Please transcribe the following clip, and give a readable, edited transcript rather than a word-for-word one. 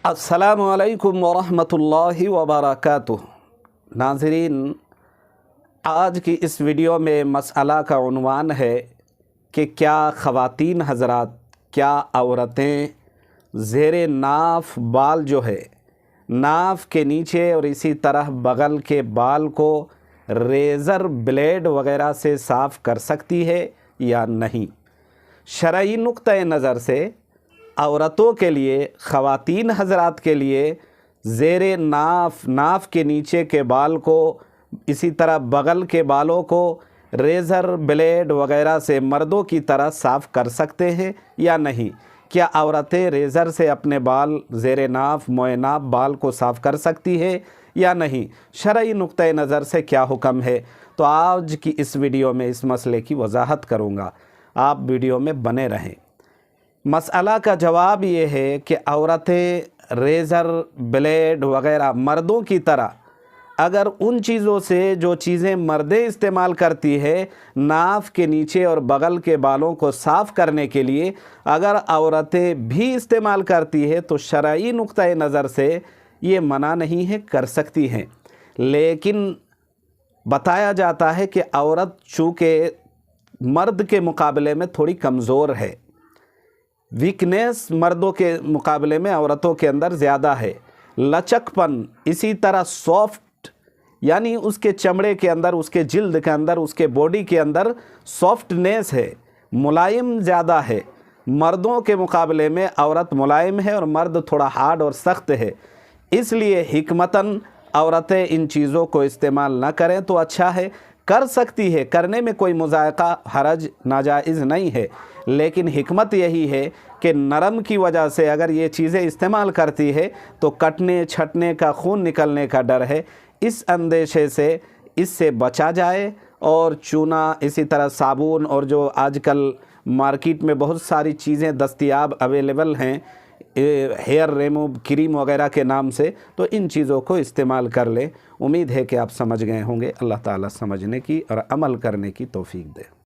अस्सलामु अलैकुम वरहमतुल्लाहि वबरकातुह। नाज़रीन, आज की इस वीडियो में मसअला का उन्वान है कि क्या ख़वातीन हज़रात, क्या औरतें ज़ेरे नाफ बाल जो है, नाफ के नीचे और इसी तरह बगल के बाल को रेज़र ब्लेड वग़ैरह से साफ़ कर सकती है या नहीं। शरई नुक्ते नज़र से औरतों के लिए, ख़वातीन हज़रात के लिए ज़ेरे नाफ के नीचे के बाल को, इसी तरह बगल के बालों को रेज़र ब्लेड वग़ैरह से मर्दों की तरह साफ़ कर सकते हैं या नहीं। क्या औरतें रेज़र से अपने बाल ज़ेरे नाफ मोए नाफ बाल को साफ़ कर सकती है या नहीं, शरई नुक्ते नज़र से क्या हुक्म है। तो आज की इस वीडियो में इस मसले की वजाहत करूँगा, आप वीडियो में बने रहें। मसअला का जवाब ये है कि औरतें रेज़र ब्लेड वग़ैरह मर्दों की तरह अगर उन चीज़ों से, जो चीज़ें मर्दें इस्तेमाल करती है नाफ के नीचे और बगल के बालों को साफ़ करने के लिए, अगर औरतें भी इस्तेमाल करती है तो शरई नुक्ते नज़र से ये मना नहीं है, कर सकती हैं। लेकिन बताया जाता है कि औरत चूँकि मर्द के मुकाबले में थोड़ी कमज़ोर है, वीकनेस मर्दों के मुकाबले में औरतों के अंदर ज़्यादा है, लचकपन, इसी तरह सॉफ्ट, यानी उसके चमड़े के अंदर, उसके जिल्द के अंदर, उसके बॉडी के अंदर सॉफ्टनेस है, मुलायम ज़्यादा है। मर्दों के मुकाबले में औरत मुलायम है और मर्द थोड़ा हार्ड और सख्त है। इसलिए हिकमतन औरतें इन चीज़ों को इस्तेमाल ना करें तो अच्छा है। कर सकती है, करने में कोई मुज़ायक़ा, हरज, नाजायज़ नहीं है, लेकिन हिकमत यही है कि नरम की वजह से अगर ये चीज़ें इस्तेमाल करती है तो कटने छटने का, खून निकलने का डर है। इस अंदेशे से इससे बचा जाए। और चूना, इसी तरह साबुन, और जो आजकल मार्केट में बहुत सारी चीज़ें दस्तयाब अवेलेबल हैं हेयर रिमूव क्रीम वगैरह के नाम से, तो इन चीज़ों को इस्तेमाल कर लें। उम्मीद है कि आप समझ गए होंगे। अल्लाह ताला समझने की और अमल करने की तौफीक दे।